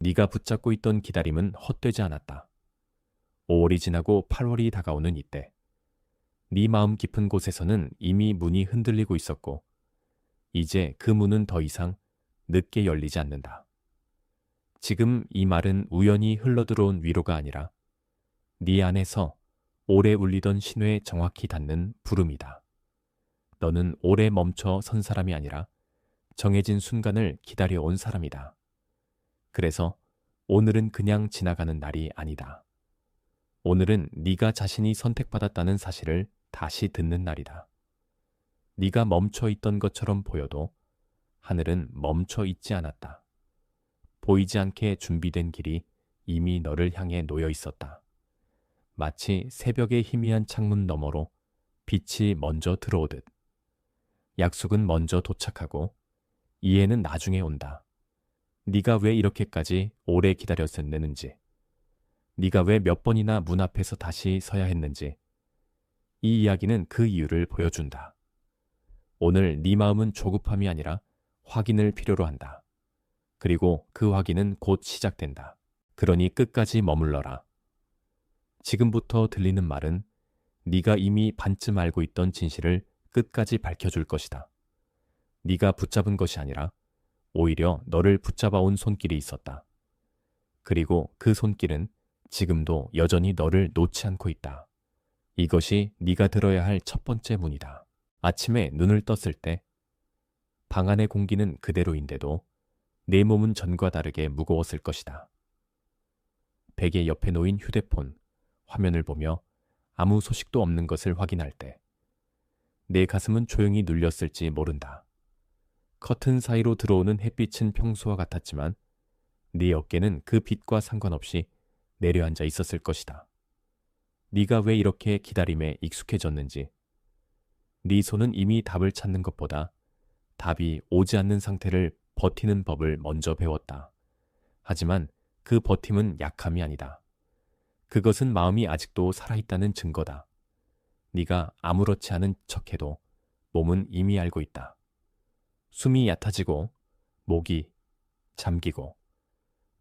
네가 붙잡고 있던 기다림은 헛되지 않았다. 5월이 지나고 8월이 다가오는 이때 네 마음 깊은 곳에서는 이미 문이 흔들리고 있었고 이제 그 문은 더 이상 늦게 열리지 않는다. 지금 이 말은 우연히 흘러들어온 위로가 아니라 네 안에서 오래 울리던 신호에 정확히 닿는 부름이다. 너는 오래 멈춰 선 사람이 아니라 정해진 순간을 기다려온 사람이다. 그래서 오늘은 그냥 지나가는 날이 아니다. 오늘은 네가 자신이 선택받았다는 사실을 다시 듣는 날이다. 네가 멈춰 있던 것처럼 보여도 하늘은 멈춰 있지 않았다. 보이지 않게 준비된 길이 이미 너를 향해 놓여 있었다. 마치 새벽의 희미한 창문 너머로 빛이 먼저 들어오듯. 약속은 먼저 도착하고 이해는 나중에 온다. 네가 왜 이렇게까지 오래 기다렸었는지, 네가 왜 몇 번이나 문 앞에서 다시 서야 했는지, 이 이야기는 그 이유를 보여준다. 오늘 네 마음은 조급함이 아니라 확인을 필요로 한다. 그리고 그 확인은 곧 시작된다. 그러니 끝까지 머물러라. 지금부터 들리는 말은 네가 이미 반쯤 알고 있던 진실을 끝까지 밝혀줄 것이다. 네가 붙잡은 것이 아니라 오히려 너를 붙잡아온 손길이 있었다. 그리고 그 손길은 지금도 여전히 너를 놓지 않고 있다. 이것이 네가 들어야 할 첫 번째 문이다. 아침에 눈을 떴을 때 방 안의 공기는 그대로인데도 내 몸은 전과 다르게 무거웠을 것이다. 베개 옆에 놓인 휴대폰, 화면을 보며 아무 소식도 없는 것을 확인할 때 내 가슴은 조용히 눌렸을지 모른다. 커튼 사이로 들어오는 햇빛은 평소와 같았지만 네 어깨는 그 빛과 상관없이 내려앉아 있었을 것이다. 네가 왜 이렇게 기다림에 익숙해졌는지, 네 손은 이미 답을 찾는 것보다 답이 오지 않는 상태를 버티는 법을 먼저 배웠다. 하지만 그 버팀은 약함이 아니다. 그것은 마음이 아직도 살아있다는 증거다. 네가 아무렇지 않은 척해도 몸은 이미 알고 있다. 숨이 얕아지고 목이 잠기고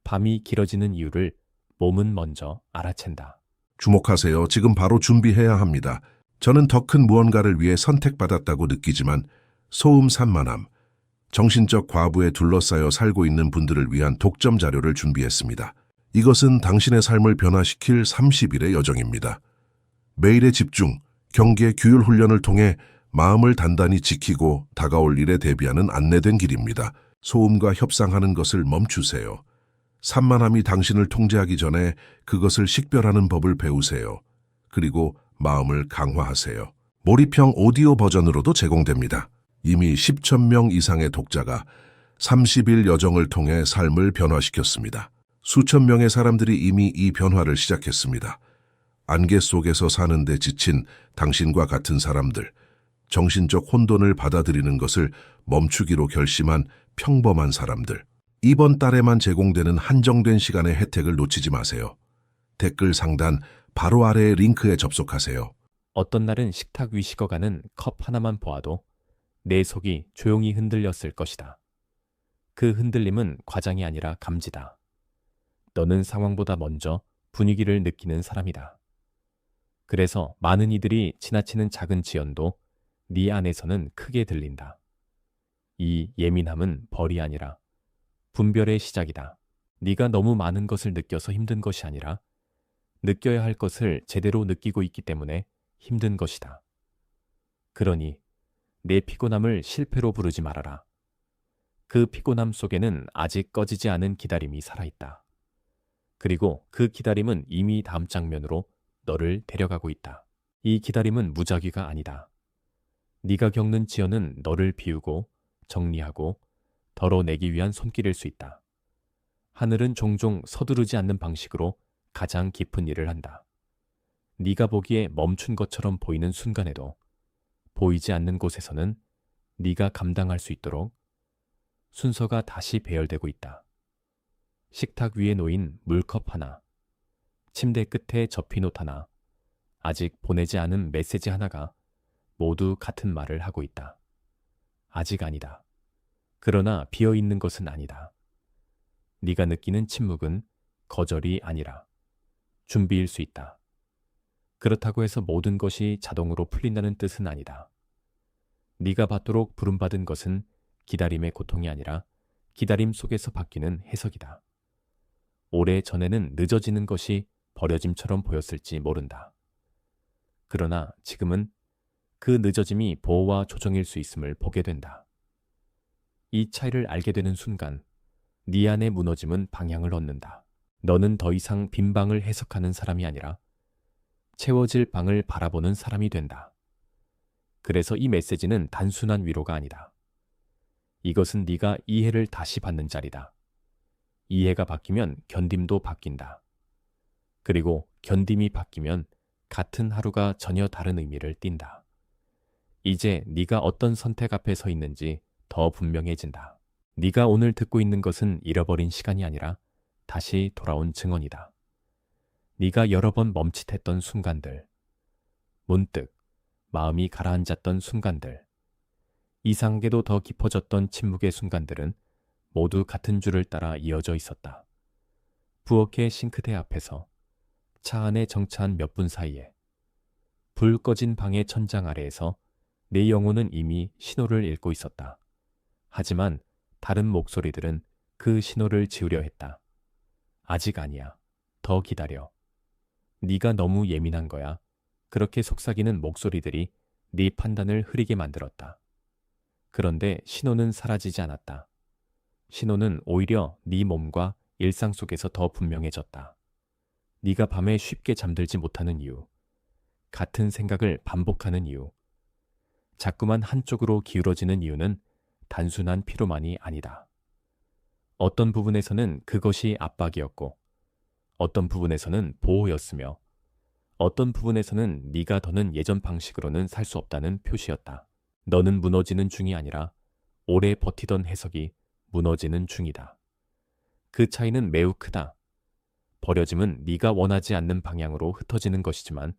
밤이 길어지는 이유를 몸은 먼저 알아챈다. 주목하세요. 지금 바로 준비해야 합니다. 저는 더 큰 무언가를 위해 선택받았다고 느끼지만 소음산만함, 정신적 과부에 둘러싸여 살고 있는 분들을 위한 독점 자료를 준비했습니다. 이것은 당신의 삶을 변화시킬 30일의 여정입니다. 매일의 집중, 경계, 규율 훈련을 통해 마음을 단단히 지키고 다가올 일에 대비하는 안내된 길입니다. 소음과 협상하는 것을 멈추세요. 산만함이 당신을 통제하기 전에 그것을 식별하는 법을 배우세요. 그리고 마음을 강화하세요. 몰입형 오디오 버전으로도 제공됩니다. 이미 10,000명 이상의 독자가 30일 여정을 통해 삶을 변화시켰습니다. 수천 명의 사람들이 이미 이 변화를 시작했습니다. 안개 속에서 사는데 지친 당신과 같은 사람들, 정신적 혼돈을 받아들이는 것을 멈추기로 결심한 평범한 사람들. 이번 달에만 제공되는 한정된 시간의 혜택을 놓치지 마세요. 댓글 상단 바로 아래의 링크에 접속하세요. 어떤 날은 식탁 위 식어가는 컵 하나만 보아도 내 속이 조용히 흔들렸을 것이다. 그 흔들림은 과장이 아니라 감지다. 너는 상황보다 먼저 분위기를 느끼는 사람이다. 그래서 많은 이들이 지나치는 작은 지연도 네 안에서는 크게 들린다. 이 예민함은 벌이 아니라 분별의 시작이다. 네가 너무 많은 것을 느껴서 힘든 것이 아니라 느껴야 할 것을 제대로 느끼고 있기 때문에 힘든 것이다. 그러니 내 피곤함을 실패로 부르지 말아라. 그 피곤함 속에는 아직 꺼지지 않은 기다림이 살아있다. 그리고 그 기다림은 이미 다음 장면으로 너를 데려가고 있다. 이 기다림은 무작위가 아니다. 네가 겪는 지연은 너를 비우고 정리하고 덜어내기 위한 손길일 수 있다. 하늘은 종종 서두르지 않는 방식으로 가장 깊은 일을 한다. 네가 보기에 멈춘 것처럼 보이는 순간에도 보이지 않는 곳에서는 네가 감당할 수 있도록 순서가 다시 배열되고 있다. 식탁 위에 놓인 물컵 하나, 침대 끝에 접히노트 하나, 아직 보내지 않은 메시지 하나가 모두 같은 말을 하고 있다. 아직 아니다. 그러나 비어있는 것은 아니다. 네가 느끼는 침묵은 거절이 아니라 준비일 수 있다. 그렇다고 해서 모든 것이 자동으로 풀린다는 뜻은 아니다. 네가 받도록 부름받은 것은 기다림의 고통이 아니라 기다림 속에서 바뀌는 해석이다. 오래 전에는 늦어지는 것이 버려짐처럼 보였을지 모른다. 그러나 지금은 그 늦어짐이 보호와 조정일 수 있음을 보게 된다. 이 차이를 알게 되는 순간 네 안의 무너짐은 방향을 얻는다. 너는 더 이상 빈 방을 해석하는 사람이 아니라 채워질 방을 바라보는 사람이 된다. 그래서 이 메시지는 단순한 위로가 아니다. 이것은 네가 이해를 다시 받는 자리다. 이해가 바뀌면 견딤도 바뀐다. 그리고 견딤이 바뀌면 같은 하루가 전혀 다른 의미를 띈다. 이제 네가 어떤 선택 앞에 서 있는지 더 분명해진다. 네가 오늘 듣고 있는 것은 잃어버린 시간이 아니라 다시 돌아온 증언이다. 네가 여러 번 멈칫했던 순간들, 문득 마음이 가라앉았던 순간들, 이상하게도 더 깊어졌던 침묵의 순간들은 모두 같은 줄을 따라 이어져 있었다. 부엌의 싱크대 앞에서, 차 안에 정차한 몇 분 사이에, 불 꺼진 방의 천장 아래에서 내 영혼은 이미 신호를 읽고 있었다. 하지만 다른 목소리들은 그 신호를 지우려 했다. 아직 아니야. 더 기다려. 네가 너무 예민한 거야. 그렇게 속삭이는 목소리들이 네 판단을 흐리게 만들었다. 그런데 신호는 사라지지 않았다. 신호는 오히려 네 몸과 일상 속에서 더 분명해졌다. 네가 밤에 쉽게 잠들지 못하는 이유, 같은 생각을 반복하는 이유, 자꾸만 한쪽으로 기울어지는 이유는 단순한 피로만이 아니다. 어떤 부분에서는 그것이 압박이었고, 어떤 부분에서는 보호였으며, 어떤 부분에서는 네가 더는 예전 방식으로는 살 수 없다는 표시였다. 너는 무너지는 중이 아니라 오래 버티던 해석이 무너지는 중이다. 그 차이는 매우 크다. 버려짐은 네가 원하지 않는 방향으로 흩어지는 것이지만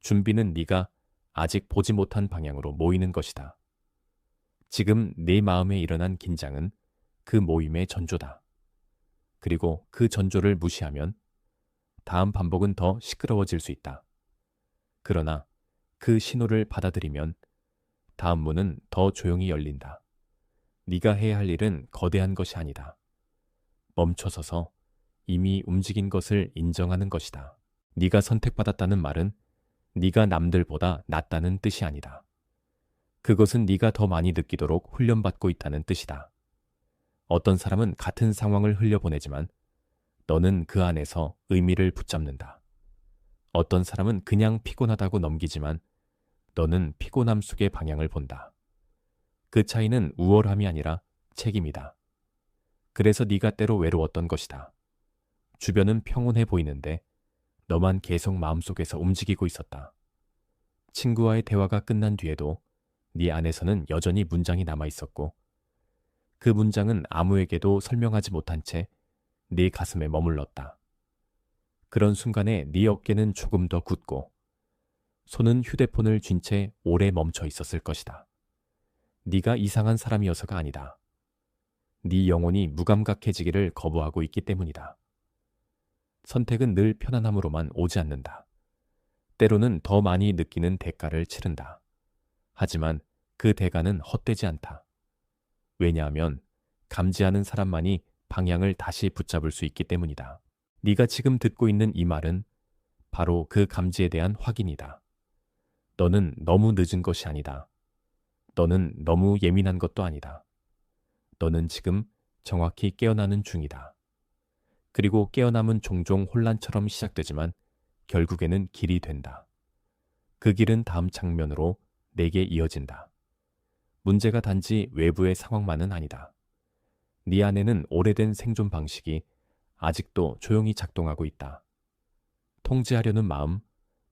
준비는 네가 아직 보지 못한 방향으로 모이는 것이다. 지금 네 마음에 일어난 긴장은 그 모임의 전조다. 그리고 그 전조를 무시하면 다음 반복은 더 시끄러워질 수 있다. 그러나 그 신호를 받아들이면 다음 문은 더 조용히 열린다. 네가 해야 할 일은 거대한 것이 아니다. 멈춰서서 이미 움직인 것을 인정하는 것이다. 네가 선택받았다는 말은 네가 남들보다 낫다는 뜻이 아니다. 그것은 네가 더 많이 느끼도록 훈련받고 있다는 뜻이다. 어떤 사람은 같은 상황을 흘려보내지만 너는 그 안에서 의미를 붙잡는다. 어떤 사람은 그냥 피곤하다고 넘기지만 너는 피곤함 속의 방향을 본다. 그 차이는 우월함이 아니라 책임이다. 그래서 네가 때로 외로웠던 것이다. 주변은 평온해 보이는데 너만 계속 마음속에서 움직이고 있었다. 친구와의 대화가 끝난 뒤에도 네 안에서는 여전히 문장이 남아 있었고 그 문장은 아무에게도 설명하지 못한 채 네 가슴에 머물렀다. 그런 순간에 네 어깨는 조금 더 굳고 손은 휴대폰을 쥔 채 오래 멈춰 있었을 것이다. 네가 이상한 사람이어서가 아니다. 네 영혼이 무감각해지기를 거부하고 있기 때문이다. 선택은 늘 편안함으로만 오지 않는다. 때로는 더 많이 느끼는 대가를 치른다. 하지만 그 대가는 헛되지 않다. 왜냐하면 감지하는 사람만이 방향을 다시 붙잡을 수 있기 때문이다. 네가 지금 듣고 있는 이 말은 바로 그 감지에 대한 확인이다. 너는 너무 늦은 것이 아니다. 너는 너무 예민한 것도 아니다. 너는 지금 정확히 깨어나는 중이다. 그리고 깨어남은 종종 혼란처럼 시작되지만 결국에는 길이 된다. 그 길은 다음 장면으로 내게 이어진다. 문제가 단지 외부의 상황만은 아니다. 네 안에는 오래된 생존 방식이 아직도 조용히 작동하고 있다. 통제하려는 마음,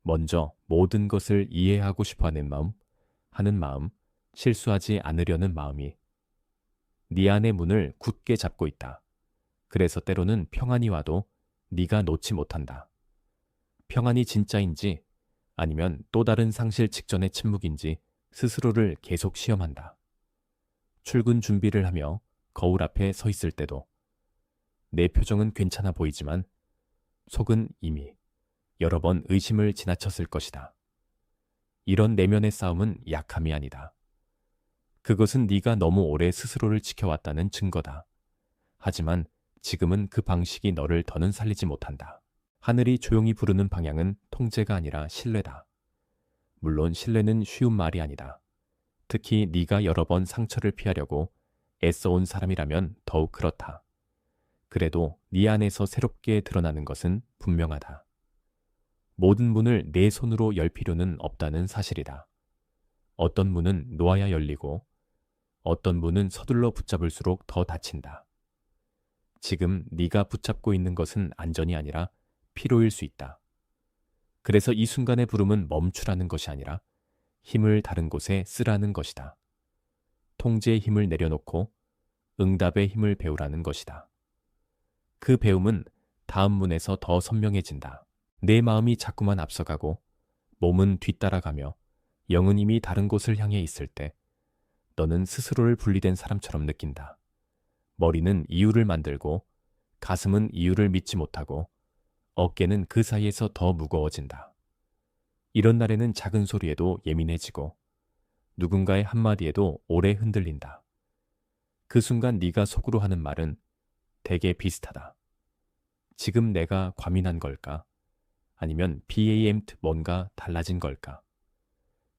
먼저 모든 것을 이해하고 싶어하는 마음, 실수하지 않으려는 마음이 네 안의 문을 굳게 잡고 있다. 그래서 때로는 평안이 와도 네가 놓지 못한다. 평안이 진짜인지 아니면 또 다른 상실 직전의 침묵인지 스스로를 계속 시험한다. 출근 준비를 하며 거울 앞에 서 있을 때도, 내 표정은 괜찮아 보이지만 속은 이미 여러 번 의심을 지나쳤을 것이다. 이런 내면의 싸움은 약함이 아니다. 그것은 네가 너무 오래 스스로를 지켜왔다는 증거다. 하지만 지금은 그 방식이 너를 더는 살리지 못한다. 하늘이 조용히 부르는 방향은 통제가 아니라 신뢰다. 물론 신뢰는 쉬운 말이 아니다. 특히 네가 여러 번 상처를 피하려고 애써온 사람이라면 더욱 그렇다. 그래도 네 안에서 새롭게 드러나는 것은 분명하다. 모든 문을 내 손으로 열 필요는 없다는 사실이다. 어떤 문은 놓아야 열리고 어떤 문은 서둘러 붙잡을수록 더 닫힌다. 지금 네가 붙잡고 있는 것은 안전이 아니라 피로일 수 있다. 그래서 이 순간의 부름은 멈추라는 것이 아니라 힘을 다른 곳에 쓰라는 것이다. 통제의 힘을 내려놓고 응답의 힘을 배우라는 것이다. 그 배움은 다음 문에서 더 선명해진다. 내 마음이 자꾸만 앞서가고 몸은 뒤따라가며 영은 이미 다른 곳을 향해 있을 때 너는 스스로를 분리된 사람처럼 느낀다. 머리는 이유를 만들고 가슴은 이유를 믿지 못하고 어깨는 그 사이에서 더 무거워진다. 이런 날에는 작은 소리에도 예민해지고 누군가의 한마디에도 오래 흔들린다. 그 순간 네가 속으로 하는 말은 되게 비슷하다. 지금 내가 과민한 걸까? 아니면 BAMT 뭔가 달라진 걸까?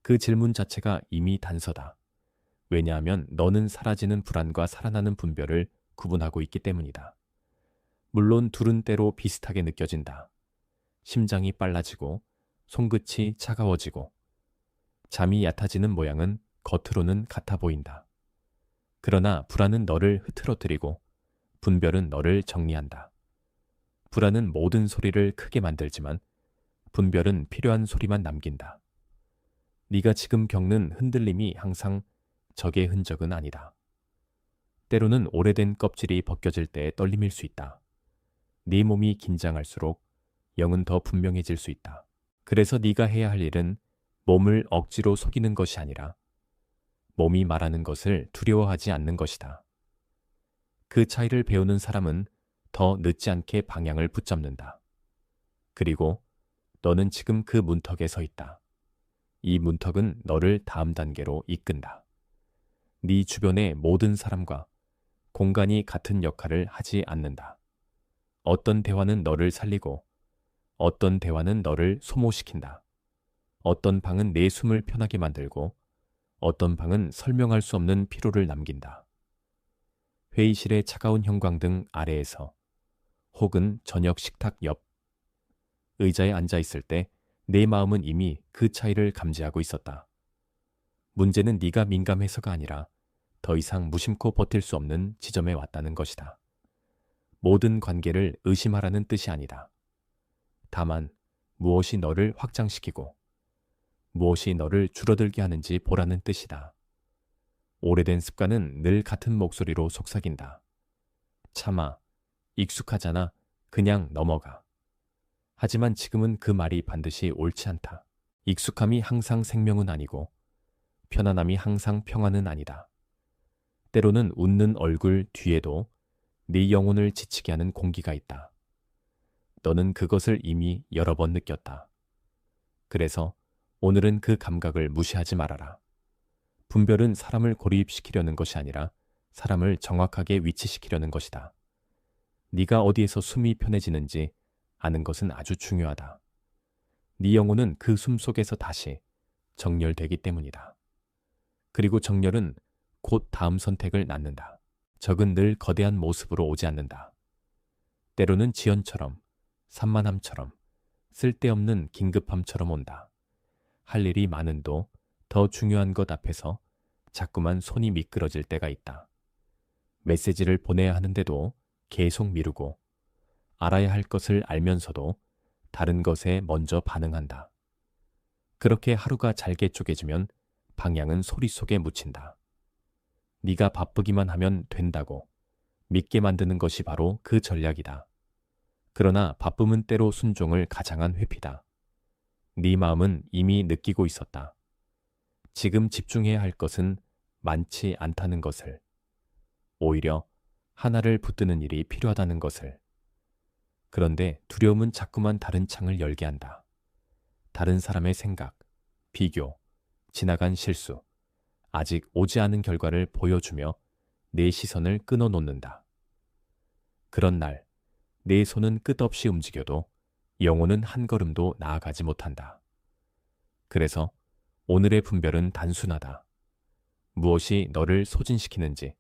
그 질문 자체가 이미 단서다. 왜냐하면 너는 사라지는 불안과 살아나는 분별을 구분하고 있기 때문이다. 물론 둘은 때로 비슷하게 느껴진다. 심장이 빨라지고 손끝이 차가워지고 잠이 얕아지는 모양은 겉으로는 같아 보인다. 그러나 불안은 너를 흐트러뜨리고 분별은 너를 정리한다. 불안은 모든 소리를 크게 만들지만 분별은 필요한 소리만 남긴다. 네가 지금 겪는 흔들림이 항상 적의 흔적은 아니다. 때로는 오래된 껍질이 벗겨질 때의 떨림일 수 있다. 네 몸이 긴장할수록 영은 더 분명해질 수 있다. 그래서 네가 해야 할 일은 몸을 억지로 속이는 것이 아니라 몸이 말하는 것을 두려워하지 않는 것이다. 그 차이를 배우는 사람은 더 늦지 않게 방향을 붙잡는다. 그리고 너는 지금 그 문턱에 서 있다. 이 문턱은 너를 다음 단계로 이끈다. 네 주변의 모든 사람과 공간이 같은 역할을 하지 않는다. 어떤 대화는 너를 살리고 어떤 대화는 너를 소모시킨다. 어떤 방은 내 숨을 편하게 만들고 어떤 방은 설명할 수 없는 피로를 남긴다. 회의실의 차가운 형광등 아래에서 혹은 저녁 식탁 옆 의자에 앉아 있을 때 내 마음은 이미 그 차이를 감지하고 있었다. 문제는 네가 민감해서가 아니라 더 이상 무심코 버틸 수 없는 지점에 왔다는 것이다. 모든 관계를 의심하라는 뜻이 아니다. 다만 무엇이 너를 확장시키고 무엇이 너를 줄어들게 하는지 보라는 뜻이다. 오래된 습관은 늘 같은 목소리로 속삭인다. 참아, 익숙하잖아, 그냥 넘어가. 하지만 지금은 그 말이 반드시 옳지 않다. 익숙함이 항상 생명은 아니고 편안함이 항상 평안은 아니다. 때로는 웃는 얼굴 뒤에도 네 영혼을 지치게 하는 공기가 있다. 너는 그것을 이미 여러 번 느꼈다. 그래서 오늘은 그 감각을 무시하지 말아라. 분별은 사람을 고립시키려는 것이 아니라 사람을 정확하게 위치시키려는 것이다. 네가 어디에서 숨이 편해지는지 아는 것은 아주 중요하다. 네 영혼은 그 숨 속에서 다시 정렬되기 때문이다. 그리고 정렬은 곧 다음 선택을 낳는다. 적은 늘 거대한 모습으로 오지 않는다. 때로는 지연처럼, 산만함처럼, 쓸데없는 긴급함처럼 온다. 할 일이 많은도 더 중요한 것 앞에서 자꾸만 손이 미끄러질 때가 있다. 메시지를 보내야 하는데도 계속 미루고 알아야 할 것을 알면서도 다른 것에 먼저 반응한다. 그렇게 하루가 잘게 쪼개지면 방향은 소리 속에 묻힌다. 네가 바쁘기만 하면 된다고 믿게 만드는 것이 바로 그 전략이다. 그러나 바쁨은 때로 순종을 가장한 회피다. 네 마음은 이미 느끼고 있었다. 지금 집중해야 할 것은 많지 않다는 것을. 오히려 하나를 붙드는 일이 필요하다는 것을. 그런데 두려움은 자꾸만 다른 창을 열게 한다. 다른 사람의 생각, 비교, 지나간 실수, 아직 오지 않은 결과를 보여주며 내 시선을 끊어놓는다. 그런 날, 내 손은 끝없이 움직여도 영혼은 한 걸음도 나아가지 못한다. 그래서 오늘의 분별은 단순하다. 무엇이 너를 소진시키는지,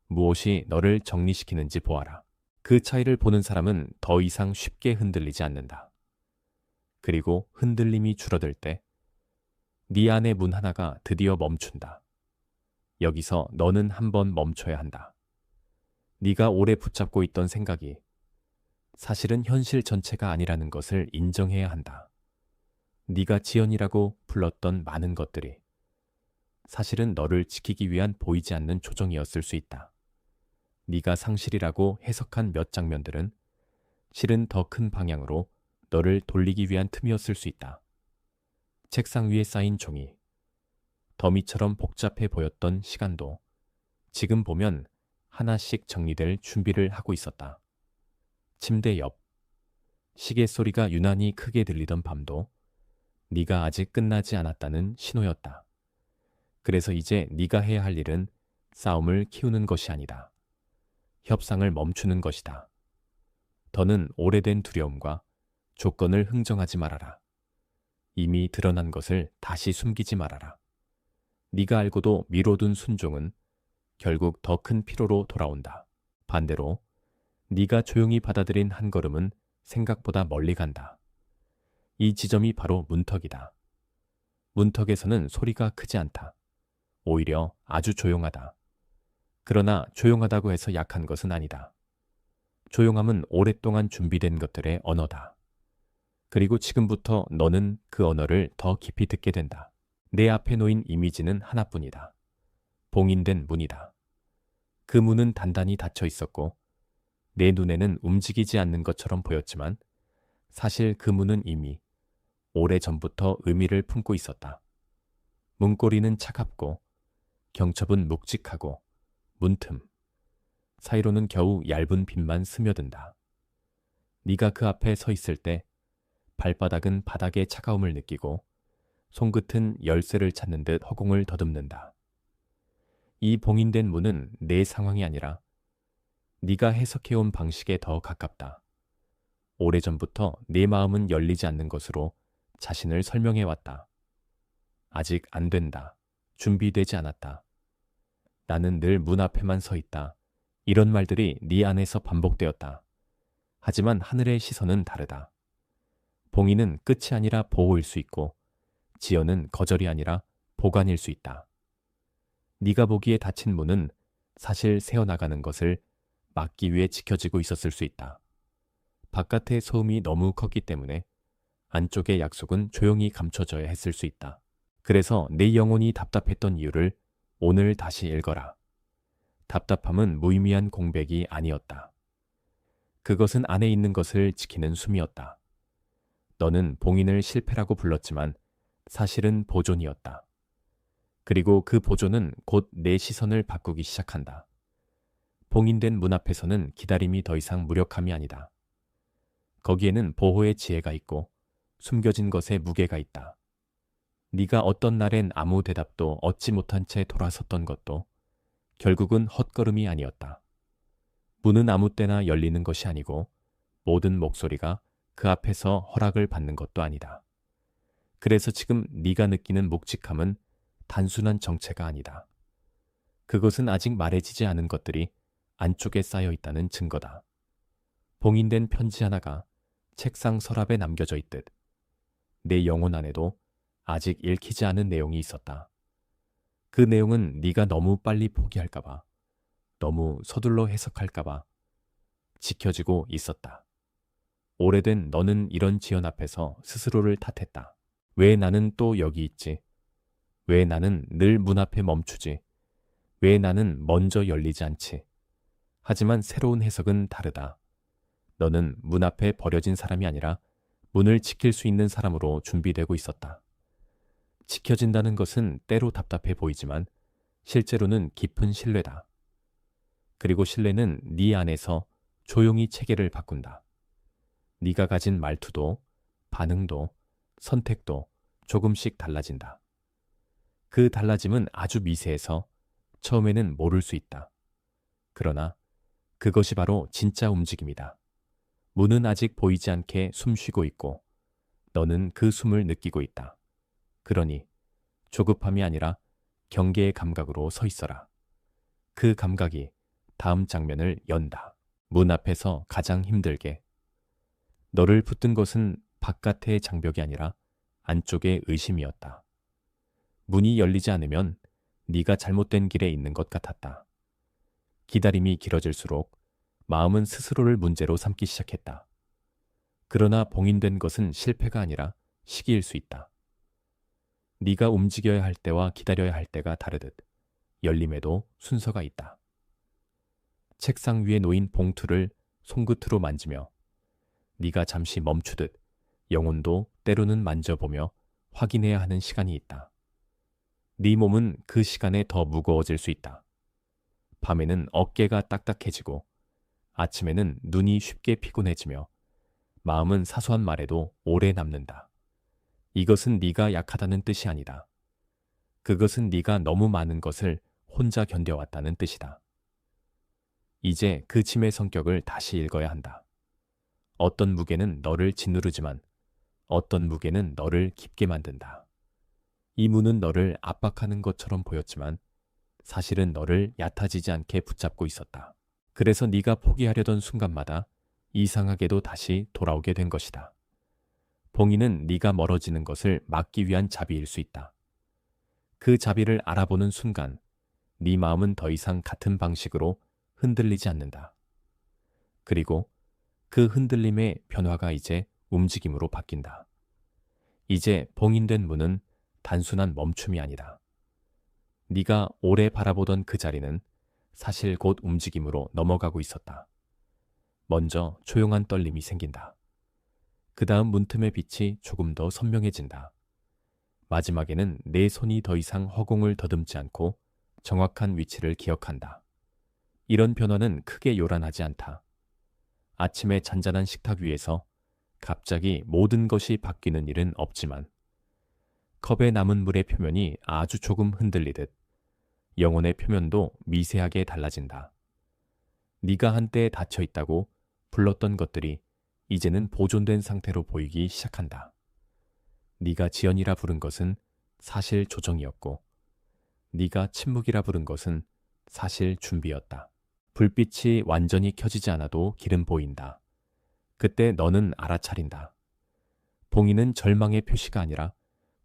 무엇이 너를 정리시키는지 보아라. 그 차이를 보는 사람은 더 이상 쉽게 흔들리지 않는다. 그리고 흔들림이 줄어들 때 네 안의 문 하나가 드디어 멈춘다. 여기서 너는 한번 멈춰야 한다. 네가 오래 붙잡고 있던 생각이 사실은 현실 전체가 아니라는 것을 인정해야 한다. 네가 지연이라고 불렀던 많은 것들이 사실은 너를 지키기 위한 보이지 않는 조정이었을 수 있다. 네가 상실이라고 해석한 몇 장면들은 실은 더 큰 방향으로 너를 돌리기 위한 틈이었을 수 있다. 책상 위에 쌓인 종이, 더미처럼 복잡해 보였던 시간도 지금 보면 하나씩 정리될 준비를 하고 있었다. 침대 옆, 시계 소리가 유난히 크게 들리던 밤도 네가 아직 끝나지 않았다는 신호였다. 그래서 이제 네가 해야 할 일은 싸움을 키우는 것이 아니다. 협상을 멈추는 것이다. 더는 오래된 두려움과 조건을 흥정하지 말아라. 이미 드러난 것을 다시 숨기지 말아라. 네가 알고도 미뤄둔 순종은 결국 더 큰 피로로 돌아온다. 반대로 네가 조용히 받아들인 한 걸음은 생각보다 멀리 간다. 이 지점이 바로 문턱이다. 문턱에서는 소리가 크지 않다. 오히려 아주 조용하다. 그러나 조용하다고 해서 약한 것은 아니다. 조용함은 오랫동안 준비된 것들의 언어다. 그리고 지금부터 너는 그 언어를 더 깊이 듣게 된다. 내 앞에 놓인 이미지는 하나뿐이다. 봉인된 문이다. 그 문은 단단히 닫혀 있었고 내 눈에는 움직이지 않는 것처럼 보였지만 사실 그 문은 이미 오래전부터 의미를 품고 있었다. 문고리는 차갑고 경첩은 묵직하고 문틈 사이로는 겨우 얇은 빛만 스며든다. 네가 그 앞에 서 있을 때 발바닥은 바닥의 차가움을 느끼고 손끝은 열쇠를 찾는 듯 허공을 더듬는다. 이 봉인된 문은 내 상황이 아니라 네가 해석해온 방식에 더 가깝다. 오래전부터 내 마음은 열리지 않는 것으로 자신을 설명해왔다. 아직 안 된다. 준비되지 않았다. 나는 늘 문 앞에만 서 있다. 이런 말들이 네 안에서 반복되었다. 하지만 하늘의 시선은 다르다. 봉인은 끝이 아니라 보호일 수 있고 지연은 거절이 아니라 보관일 수 있다. 네가 보기에 닫힌 문은 사실 새어나가는 것을 막기 위해 지켜지고 있었을 수 있다. 바깥의 소음이 너무 컸기 때문에 안쪽의 약속은 조용히 감춰져야 했을 수 있다. 그래서 내 영혼이 답답했던 이유를 오늘 다시 읽어라. 답답함은 무의미한 공백이 아니었다. 그것은 안에 있는 것을 지키는 숨이었다. 너는 봉인을 실패라고 불렀지만 사실은 보존이었다. 그리고 그 보존은 곧 내 시선을 바꾸기 시작한다. 봉인된 문 앞에서는 기다림이 더 이상 무력함이 아니다. 거기에는 보호의 지혜가 있고 숨겨진 것에 무게가 있다. 네가 어떤 날엔 아무 대답도 얻지 못한 채 돌아섰던 것도 결국은 헛걸음이 아니었다. 문은 아무 때나 열리는 것이 아니고 모든 목소리가 그 앞에서 허락을 받는 것도 아니다. 그래서 지금 네가 느끼는 묵직함은 단순한 정체가 아니다. 그것은 아직 말해지지 않은 것들이 안쪽에 쌓여 있다는 증거다. 봉인된 편지 하나가 책상 서랍에 남겨져 있듯 내 영혼 안에도 아직 읽히지 않은 내용이 있었다. 그 내용은 네가 너무 빨리 포기할까봐, 너무 서둘러 해석할까봐 지켜지고 있었다. 오래된 너는 이런 지연 앞에서 스스로를 탓했다. 왜 나는 또 여기 있지? 왜 나는 늘 문 앞에 멈추지? 왜 나는 먼저 열리지 않지? 하지만 새로운 해석은 다르다. 너는 문 앞에 버려진 사람이 아니라 문을 지킬 수 있는 사람으로 준비되고 있었다. 지켜진다는 것은 때로 답답해 보이지만 실제로는 깊은 신뢰다. 그리고 신뢰는 네 안에서 조용히 체계를 바꾼다. 네가 가진 말투도, 반응도, 선택도 조금씩 달라진다. 그 달라짐은 아주 미세해서 처음에는 모를 수 있다. 그러나 그것이 바로 진짜 움직임이다. 문은 아직 보이지 않게 숨 쉬고 있고 너는 그 숨을 느끼고 있다. 그러니 조급함이 아니라 경계의 감각으로 서 있어라. 그 감각이 다음 장면을 연다. 문 앞에서 가장 힘들게. 너를 붙든 것은 바깥의 장벽이 아니라 안쪽의 의심이었다. 문이 열리지 않으면 네가 잘못된 길에 있는 것 같았다. 기다림이 길어질수록 마음은 스스로를 문제로 삼기 시작했다. 그러나 봉인된 것은 실패가 아니라 시기일 수 있다. 네가 움직여야 할 때와 기다려야 할 때가 다르듯 열림에도 순서가 있다. 책상 위에 놓인 봉투를 손끝으로 만지며 네가 잠시 멈추듯 영혼도 때로는 만져보며 확인해야 하는 시간이 있다. 네 몸은 그 시간에 더 무거워질 수 있다. 밤에는 어깨가 딱딱해지고 아침에는 눈이 쉽게 피곤해지며 마음은 사소한 말에도 오래 남는다. 이것은 네가 약하다는 뜻이 아니다. 그것은 네가 너무 많은 것을 혼자 견뎌왔다는 뜻이다. 이제 그 짐의 성격을 다시 읽어야 한다. 어떤 무게는 너를 짓누르지만 어떤 무게는 너를 깊게 만든다. 이 문은 너를 압박하는 것처럼 보였지만 사실은 너를 얕아지지 않게 붙잡고 있었다. 그래서 네가 포기하려던 순간마다 이상하게도 다시 돌아오게 된 것이다. 봉인은 네가 멀어지는 것을 막기 위한 자비일 수 있다. 그 자비를 알아보는 순간 네 마음은 더 이상 같은 방식으로 흔들리지 않는다. 그리고 그 흔들림의 변화가 이제 움직임으로 바뀐다. 이제 봉인된 문은 단순한 멈춤이 아니다. 네가 오래 바라보던 그 자리는 사실 곧 움직임으로 넘어가고 있었다. 먼저 조용한 떨림이 생긴다. 그 다음 문틈의 빛이 조금 더 선명해진다. 마지막에는 내 손이 더 이상 허공을 더듬지 않고 정확한 위치를 기억한다. 이런 변화는 크게 요란하지 않다. 아침에 잔잔한 식탁 위에서 갑자기 모든 것이 바뀌는 일은 없지만 컵에 남은 물의 표면이 아주 조금 흔들리듯 영혼의 표면도 미세하게 달라진다. 네가 한때 닫혀 있다고 불렀던 것들이 이제는 보존된 상태로 보이기 시작한다. 네가 지연이라 부른 것은 사실 조정이었고 네가 침묵이라 부른 것은 사실 준비였다. 불빛이 완전히 켜지지 않아도 길은 보인다. 그때 너는 알아차린다. 봉인은 절망의 표시가 아니라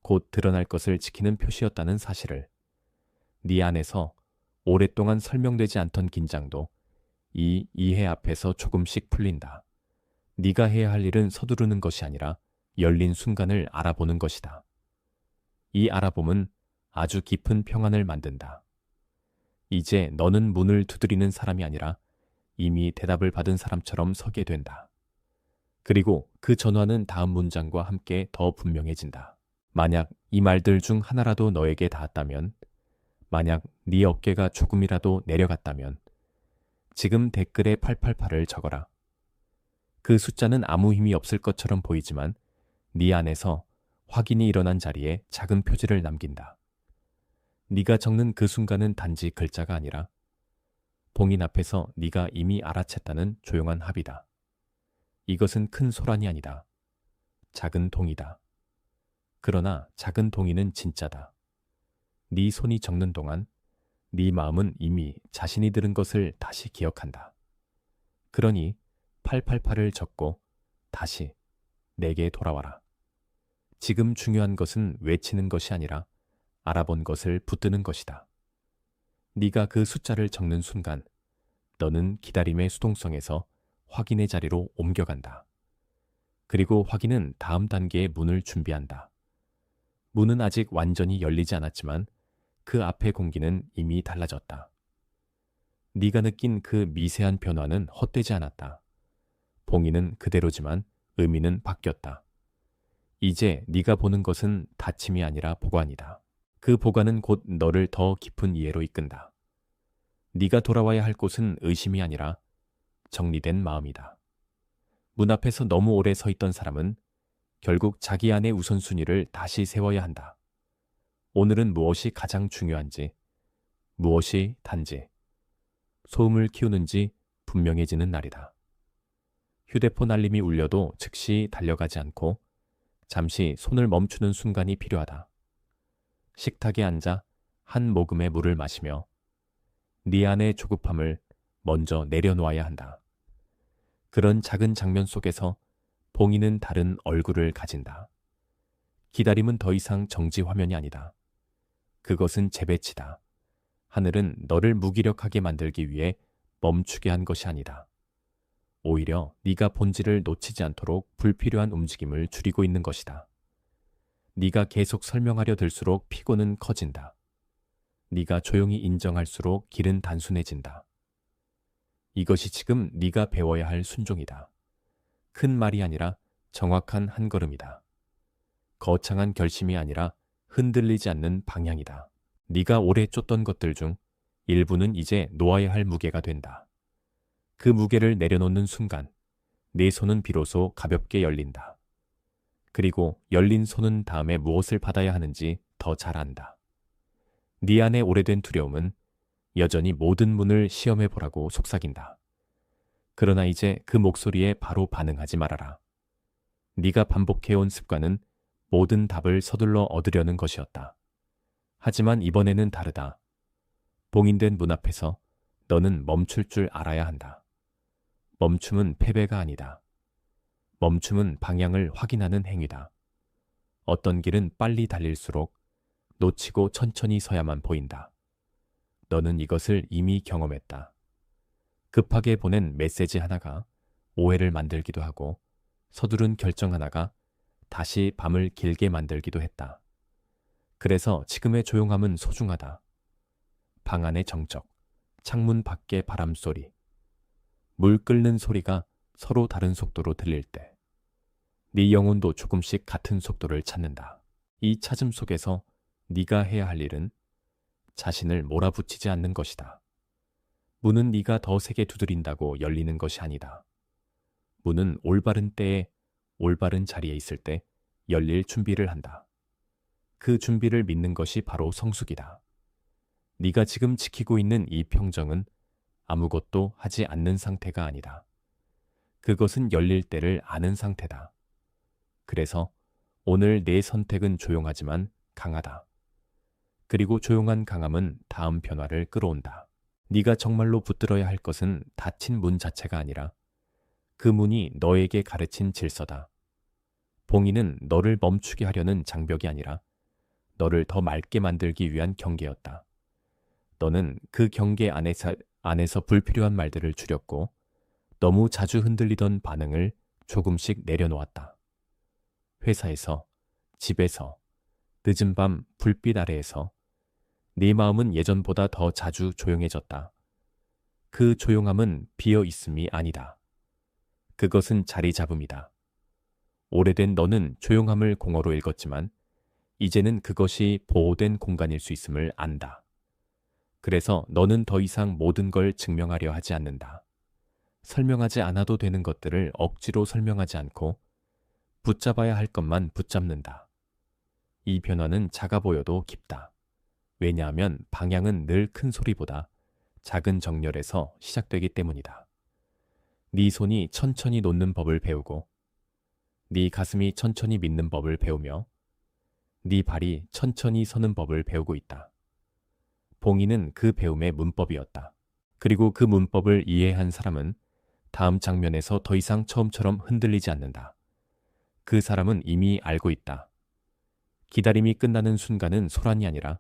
곧 드러날 것을 지키는 표시였다는 사실을. 네 안에서 오랫동안 설명되지 않던 긴장도 이 이해 앞에서 조금씩 풀린다. 네가 해야 할 일은 서두르는 것이 아니라 열린 순간을 알아보는 것이다. 이 알아봄은 아주 깊은 평안을 만든다. 이제 너는 문을 두드리는 사람이 아니라 이미 대답을 받은 사람처럼 서게 된다. 그리고 그 전화는 다음 문장과 함께 더 분명해진다. 만약 이 말들 중 하나라도 너에게 닿았다면, 만약 네 어깨가 조금이라도 내려갔다면, 지금 댓글에 888을 적어라. 그 숫자는 아무 힘이 없을 것처럼 보이지만 네 안에서 확인이 일어난 자리에 작은 표지를 남긴다. 네가 적는 그 순간은 단지 글자가 아니라 봉인 앞에서 네가 이미 알아챘다는 조용한 합의다. 이것은 큰 소란이 아니다. 작은 동의다. 그러나 작은 동의는 진짜다. 네 손이 적는 동안 네 마음은 이미 자신이 들은 것을 다시 기억한다. 그러니 888을 적고 다시 내게 돌아와라. 지금 중요한 것은 외치는 것이 아니라 알아본 것을 붙드는 것이다. 네가 그 숫자를 적는 순간 너는 기다림의 수동성에서 확인의 자리로 옮겨간다. 그리고 확인은 다음 단계의 문을 준비한다. 문은 아직 완전히 열리지 않았지만 그 앞의 공기는 이미 달라졌다. 네가 느낀 그 미세한 변화는 헛되지 않았다. 봉인은 그대로지만 의미는 바뀌었다. 이제 네가 보는 것은 닫힘이 아니라 보관이다. 그 보관은 곧 너를 더 깊은 이해로 이끈다. 네가 돌아와야 할 곳은 의심이 아니라 정리된 마음이다. 문 앞에서 너무 오래 서 있던 사람은 결국 자기 안의 우선순위를 다시 세워야 한다. 오늘은 무엇이 가장 중요한지, 무엇이 단지 소음을 키우는지 분명해지는 날이다. 휴대폰 알림이 울려도 즉시 달려가지 않고 잠시 손을 멈추는 순간이 필요하다. 식탁에 앉아 한 모금의 물을 마시며 네 안의 조급함을 먼저 내려놓아야 한다. 그런 작은 장면 속에서 봉이는 다른 얼굴을 가진다. 기다림은 더 이상 정지 화면이 아니다. 그것은 재배치다. 하늘은 너를 무기력하게 만들기 위해 멈추게 한 것이 아니다. 오히려 네가 본질을 놓치지 않도록 불필요한 움직임을 줄이고 있는 것이다. 네가 계속 설명하려 들수록 피곤은 커진다. 네가 조용히 인정할수록 길은 단순해진다. 이것이 지금 네가 배워야 할 순종이다. 큰 말이 아니라 정확한 한 걸음이다. 거창한 결심이 아니라 흔들리지 않는 방향이다. 네가 오래 쫓던 것들 중 일부는 이제 놓아야 할 무게가 된다. 그 무게를 내려놓는 순간 네 손은 비로소 가볍게 열린다. 그리고 열린 손은 다음에 무엇을 받아야 하는지 더 잘 안다. 네 안의 오래된 두려움은 여전히 모든 문을 시험해 보라고 속삭인다. 그러나 이제 그 목소리에 바로 반응하지 말아라. 네가 반복해온 습관은 모든 답을 서둘러 얻으려는 것이었다. 하지만 이번에는 다르다. 봉인된 문 앞에서 너는 멈출 줄 알아야 한다. 멈춤은 패배가 아니다. 멈춤은 방향을 확인하는 행위다. 어떤 길은 빨리 달릴수록 놓치고 천천히 서야만 보인다. 너는 이것을 이미 경험했다. 급하게 보낸 메시지 하나가 오해를 만들기도 하고 서두른 결정 하나가 다시 밤을 길게 만들기도 했다. 그래서 지금의 조용함은 소중하다. 방 안의 정적, 창문 밖의 바람소리, 물 끓는 소리가 서로 다른 속도로 들릴 때 네 영혼도 조금씩 같은 속도를 찾는다. 이 찾음 속에서 네가 해야 할 일은 자신을 몰아붙이지 않는 것이다. 문은 네가 더 세게 두드린다고 열리는 것이 아니다. 문은 올바른 때에 올바른 자리에 있을 때 열릴 준비를 한다. 그 준비를 믿는 것이 바로 성숙이다. 네가 지금 지키고 있는 이 평정은 아무것도 하지 않는 상태가 아니다. 그것은 열릴 때를 아는 상태다. 그래서 오늘 내 선택은 조용하지만 강하다. 그리고 조용한 강함은 다음 변화를 끌어온다. 네가 정말로 붙들어야 할 것은 닫힌 문 자체가 아니라 그 문이 너에게 가르친 질서다. 봉인은 너를 멈추게 하려는 장벽이 아니라 너를 더 맑게 만들기 위한 경계였다. 너는 그 경계 안에서 불필요한 말들을 줄였고 너무 자주 흔들리던 반응을 조금씩 내려놓았다. 회사에서, 집에서, 늦은 밤 불빛 아래에서 네 마음은 예전보다 더 자주 조용해졌다. 그 조용함은 비어 있음이 아니다. 그것은 자리 잡음이다. 오래된 너는 조용함을 공허로 읽었지만 이제는 그것이 보호된 공간일 수 있음을 안다. 그래서 너는 더 이상 모든 걸 증명하려 하지 않는다. 설명하지 않아도 되는 것들을 억지로 설명하지 않고 붙잡아야 할 것만 붙잡는다. 이 변화는 작아 보여도 깊다. 왜냐하면 방향은 늘 큰 소리보다 작은 정렬에서 시작되기 때문이다. 네 손이 천천히 놓는 법을 배우고 네 가슴이 천천히 믿는 법을 배우며 네 발이 천천히 서는 법을 배우고 있다. 봉인은 그 배움의 문법이었다. 그리고 그 문법을 이해한 사람은 다음 장면에서 더 이상 처음처럼 흔들리지 않는다. 그 사람은 이미 알고 있다. 기다림이 끝나는 순간은 소란이 아니라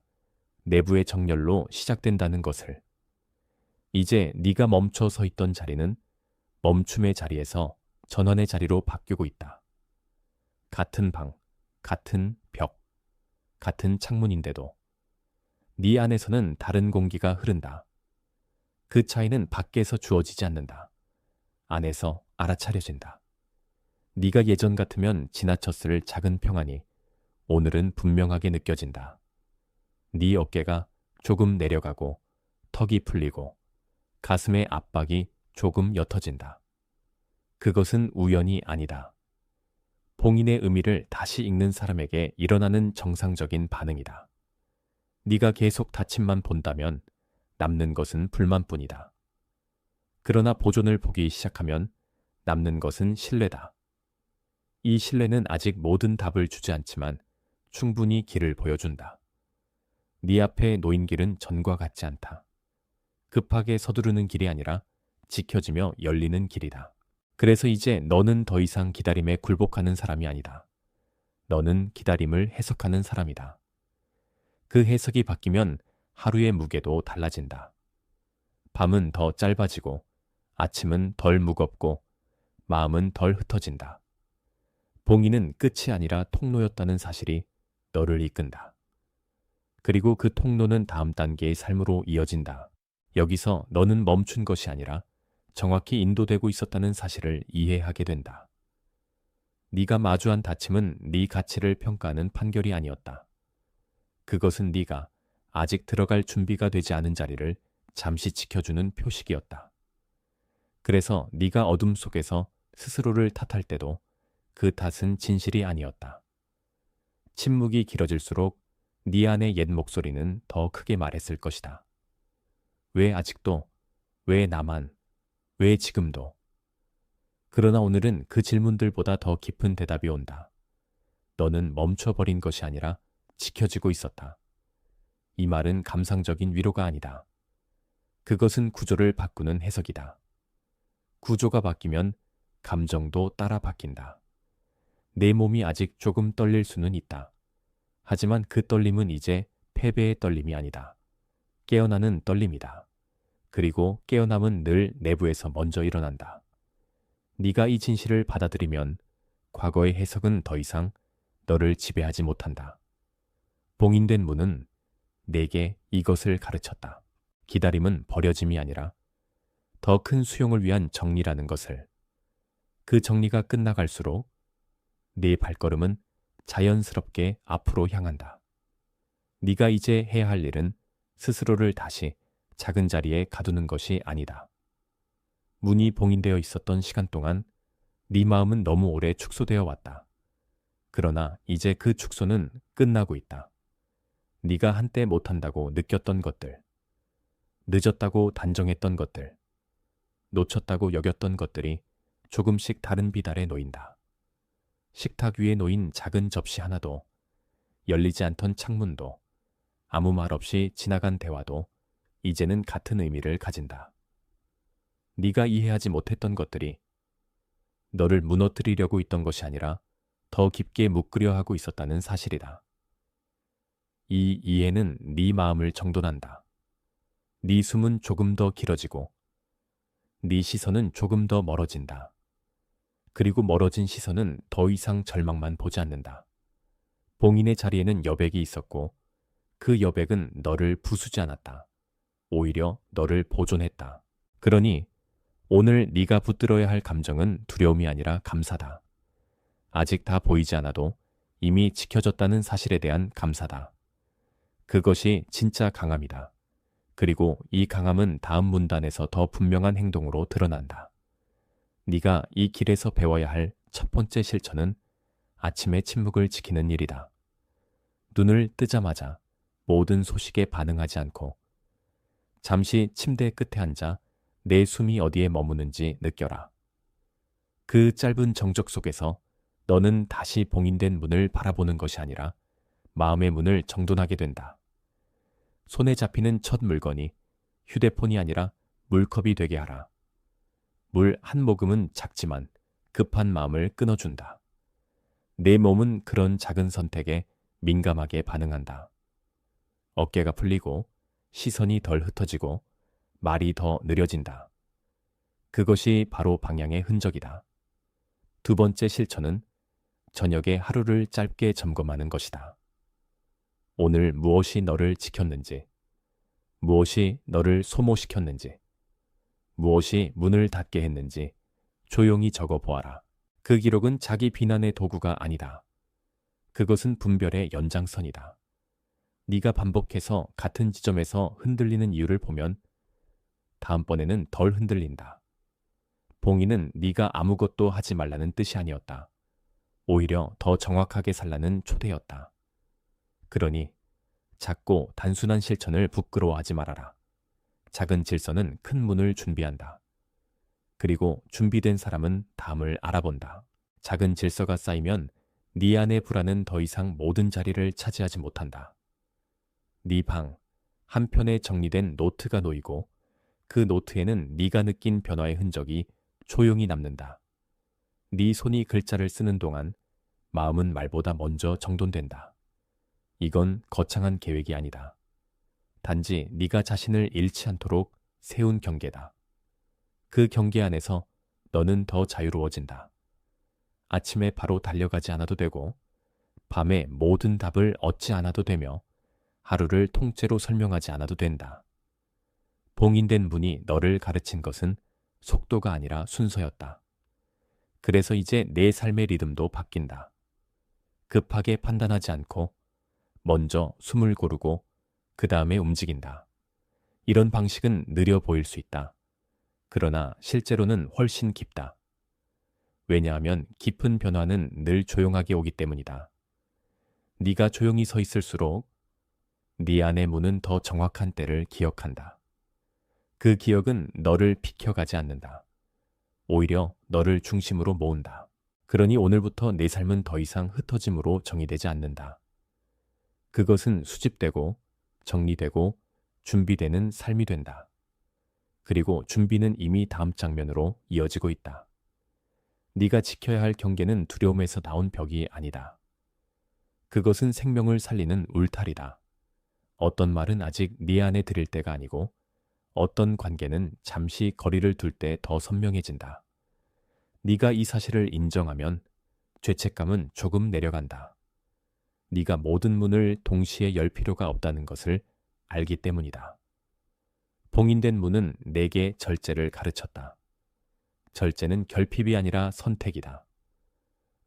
내부의 정렬로 시작된다는 것을. 이제 네가 멈춰 서 있던 자리는 멈춤의 자리에서 전환의 자리로 바뀌고 있다. 같은 방, 같은 벽, 같은 창문인데도 네 안에서는 다른 공기가 흐른다. 그 차이는 밖에서 주어지지 않는다. 안에서 알아차려진다. 네가 예전 같으면 지나쳤을 작은 평안이 오늘은 분명하게 느껴진다. 네 어깨가 조금 내려가고 턱이 풀리고 가슴의 압박이 조금 옅어진다. 그것은 우연이 아니다. 봉인의 의미를 다시 읽는 사람에게 일어나는 정상적인 반응이다. 네가 계속 닫힘만 본다면 남는 것은 불만뿐이다. 그러나 보존을 보기 시작하면 남는 것은 신뢰다. 이 신뢰는 아직 모든 답을 주지 않지만 충분히 길을 보여준다. 네 앞에 놓인 길은 전과 같지 않다. 급하게 서두르는 길이 아니라 지켜지며 열리는 길이다. 그래서 이제 너는 더 이상 기다림에 굴복하는 사람이 아니다. 너는 기다림을 해석하는 사람이다. 그 해석이 바뀌면 하루의 무게도 달라진다. 밤은 더 짧아지고 아침은 덜 무겁고 마음은 덜 흩어진다. 봉인은 끝이 아니라 통로였다는 사실이 너를 이끈다. 그리고 그 통로는 다음 단계의 삶으로 이어진다. 여기서 너는 멈춘 것이 아니라 정확히 인도되고 있었다는 사실을 이해하게 된다. 네가 마주한 다침은 네 가치를 평가하는 판결이 아니었다. 그것은 네가 아직 들어갈 준비가 되지 않은 자리를 잠시 지켜주는 표식이었다. 그래서 네가 어둠 속에서 스스로를 탓할 때도 그 탓은 진실이 아니었다. 침묵이 길어질수록 네 안의 옛 목소리는 더 크게 말했을 것이다. 왜 아직도? 왜 나만? 왜 지금도? 그러나 오늘은 그 질문들보다 더 깊은 대답이 온다. 너는 멈춰버린 것이 아니라 지켜지고 있었다. 이 말은 감상적인 위로가 아니다. 그것은 구조를 바꾸는 해석이다. 구조가 바뀌면 감정도 따라 바뀐다. 내 몸이 아직 조금 떨릴 수는 있다. 하지만 그 떨림은 이제 패배의 떨림이 아니다. 깨어나는 떨림이다. 그리고 깨어남은 늘 내부에서 먼저 일어난다. 네가 이 진실을 받아들이면 과거의 해석은 더 이상 너를 지배하지 못한다. 봉인된 문은 내게 이것을 가르쳤다. 기다림은 버려짐이 아니라 더 큰 수용을 위한 정리라는 것을. 그 정리가 끝나갈수록 네 발걸음은 자연스럽게 앞으로 향한다. 네가 이제 해야 할 일은 스스로를 다시 작은 자리에 가두는 것이 아니다. 문이 봉인되어 있었던 시간 동안 네 마음은 너무 오래 축소되어 왔다. 그러나 이제 그 축소는 끝나고 있다. 네가 한때 못한다고 느꼈던 것들, 늦었다고 단정했던 것들, 놓쳤다고 여겼던 것들이 조금씩 다른 비달에 놓인다. 식탁 위에 놓인 작은 접시 하나도, 열리지 않던 창문도, 아무 말 없이 지나간 대화도 이제는 같은 의미를 가진다. 네가 이해하지 못했던 것들이 너를 무너뜨리려고 있던 것이 아니라 더 깊게 묶으려 하고 있었다는 사실이다. 이 이해는 네 마음을 정돈한다. 네 숨은 조금 더 길어지고 네 시선은 조금 더 멀어진다. 그리고 멀어진 시선은 더 이상 절망만 보지 않는다. 봉인의 자리에는 여백이 있었고 그 여백은 너를 부수지 않았다. 오히려 너를 보존했다. 그러니 오늘 네가 붙들어야 할 감정은 두려움이 아니라 감사다. 아직 다 보이지 않아도 이미 지켜졌다는 사실에 대한 감사다. 그것이 진짜 강함이다. 그리고 이 강함은 다음 문단에서 더 분명한 행동으로 드러난다. 네가 이 길에서 배워야 할 첫 번째 실천은 아침의 침묵을 지키는 일이다. 눈을 뜨자마자 모든 소식에 반응하지 않고 잠시 침대 끝에 앉아 내 숨이 어디에 머무는지 느껴라. 그 짧은 정적 속에서 너는 다시 봉인된 문을 바라보는 것이 아니라 마음의 문을 정돈하게 된다. 손에 잡히는 첫 물건이 휴대폰이 아니라 물컵이 되게 하라. 물 한 모금은 작지만 급한 마음을 끊어준다. 내 몸은 그런 작은 선택에 민감하게 반응한다. 어깨가 풀리고 시선이 덜 흩어지고 말이 더 느려진다. 그것이 바로 방향의 흔적이다. 두 번째 실천은 저녁에 하루를 짧게 점검하는 것이다. 오늘 무엇이 너를 지켰는지, 무엇이 너를 소모시켰는지, 무엇이 문을 닫게 했는지 조용히 적어 보아라. 그 기록은 자기 비난의 도구가 아니다. 그것은 분별의 연장선이다. 네가 반복해서 같은 지점에서 흔들리는 이유를 보면 다음번에는 덜 흔들린다. 봉인은 네가 아무것도 하지 말라는 뜻이 아니었다. 오히려 더 정확하게 살라는 초대였다. 그러니 작고 단순한 실천을 부끄러워하지 말아라. 작은 질서는 큰 문을 준비한다. 그리고 준비된 사람은 다음을 알아본다. 작은 질서가 쌓이면 네 안의 불안은 더 이상 모든 자리를 차지하지 못한다. 네 방 한편에 정리된 노트가 놓이고 그 노트에는 네가 느낀 변화의 흔적이 조용히 남는다. 네 손이 글자를 쓰는 동안 마음은 말보다 먼저 정돈된다. 이건 거창한 계획이 아니다. 단지 네가 자신을 잃지 않도록 세운 경계다. 그 경계 안에서 너는 더 자유로워진다. 아침에 바로 달려가지 않아도 되고 밤에 모든 답을 얻지 않아도 되며 하루를 통째로 설명하지 않아도 된다. 봉인된 문이 너를 가르친 것은 속도가 아니라 순서였다. 그래서 이제 내 삶의 리듬도 바뀐다. 급하게 판단하지 않고 먼저 숨을 고르고 그 다음에 움직인다. 이런 방식은 느려 보일 수 있다. 그러나 실제로는 훨씬 깊다. 왜냐하면 깊은 변화는 늘 조용하게 오기 때문이다. 네가 조용히 서 있을수록 네 안의 문은 더 정확한 때를 기억한다. 그 기억은 너를 비켜가지 않는다. 오히려 너를 중심으로 모은다. 그러니 오늘부터 내 삶은 더 이상 흩어짐으로 정의되지 않는다. 그것은 수집되고 정리되고 준비되는 삶이 된다. 그리고 준비는 이미 다음 장면으로 이어지고 있다. 네가 지켜야 할 경계는 두려움에서 나온 벽이 아니다. 그것은 생명을 살리는 울타리다. 어떤 말은 아직 네 안에 들일 때가 아니고 어떤 관계는 잠시 거리를 둘 때 더 선명해진다. 네가 이 사실을 인정하면 죄책감은 조금 내려간다. 네가 모든 문을 동시에 열 필요가 없다는 것을 알기 때문이다. 봉인된 문은 내게 절제를 가르쳤다. 절제는 결핍이 아니라 선택이다.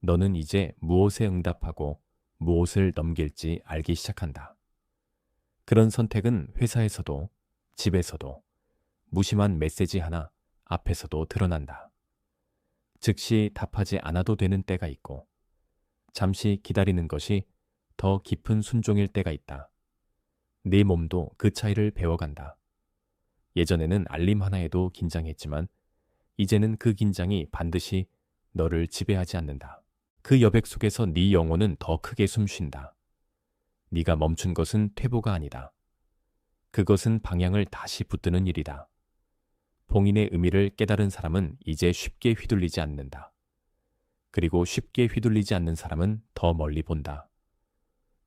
너는 이제 무엇에 응답하고 무엇을 넘길지 알기 시작한다. 그런 선택은 회사에서도 집에서도 무심한 메시지 하나 앞에서도 드러난다. 즉시 답하지 않아도 되는 때가 있고 잠시 기다리는 것이 더 깊은 순종일 때가 있다. 네 몸도 그 차이를 배워간다. 예전에는 알림 하나에도 긴장했지만 이제는 그 긴장이 반드시 너를 지배하지 않는다. 그 여백 속에서 네 영혼은 더 크게 숨쉰다. 네가 멈춘 것은 퇴보가 아니다. 그것은 방향을 다시 붙드는 일이다. 봉인의 의미를 깨달은 사람은 이제 쉽게 휘둘리지 않는다. 그리고 쉽게 휘둘리지 않는 사람은 더 멀리 본다.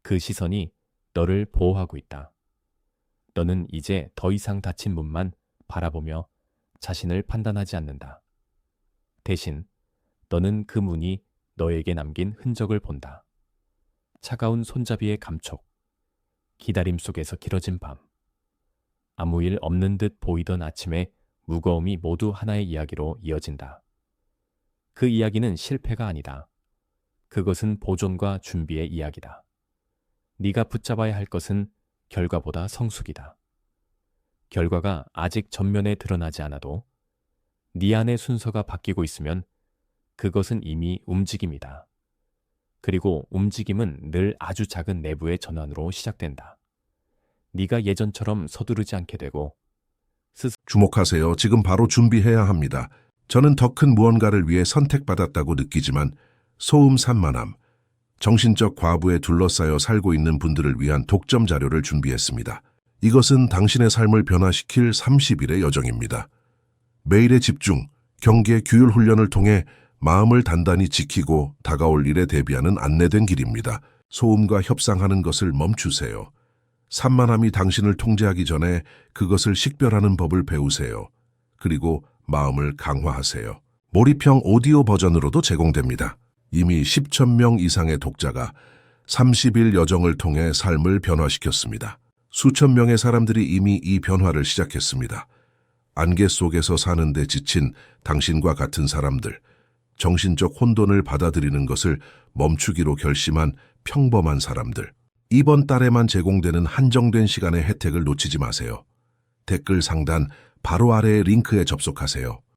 그 시선이 너를 보호하고 있다. 너는 이제 더 이상 닫힌 문만 바라보며 자신을 판단하지 않는다. 대신 너는 그 문이 너에게 남긴 흔적을 본다. 차가운 손잡이의 감촉, 기다림 속에서 길어진 밤, 아무 일 없는 듯 보이던 아침의 무거움이 모두 하나의 이야기로 이어진다. 그 이야기는 실패가 아니다. 그것은 보존과 준비의 이야기다. 네가 붙잡아야 할 것은 결과보다 성숙이다. 결과가 아직 전면에 드러나지 않아도 네 안의 순서가 바뀌고 있으면 그것은 이미 움직임이다. 그리고 움직임은 늘 아주 작은 내부의 전환으로 시작된다. 네가 예전처럼 서두르지 않게 되고 주목하세요. 지금 바로 준비해야 합니다. 저는 더 큰 무언가를 위해 선택받았다고 느끼지만 소음 산만함, 정신적 과부에 둘러싸여 살고 있는 분들을 위한 독점 자료를 준비했습니다. 이것은 당신의 삶을 변화시킬 30일의 여정입니다. 매일의 집중, 경계, 규율 훈련을 통해 마음을 단단히 지키고 다가올 일에 대비하는 안내된 길입니다. 소음과 협상하는 것을 멈추세요. 산만함이 당신을 통제하기 전에 그것을 식별하는 법을 배우세요. 그리고 마음을 강화하세요. 몰입형 오디오 버전으로도 제공됩니다. 이미 10천 명 이상의 독자가 30일 여정을 통해 삶을 변화시켰습니다. 수천 명의 사람들이 이미 이 변화를 시작했습니다. 안개 속에서 사는데 지친 당신과 같은 사람들, 정신적 혼돈을 받아들이는 것을 멈추기로 결심한 평범한 사람들. 이번 달에만 제공되는 한정된 시간의 혜택을 놓치지 마세요. 댓글 상단 바로 아래의 링크에 접속하세요.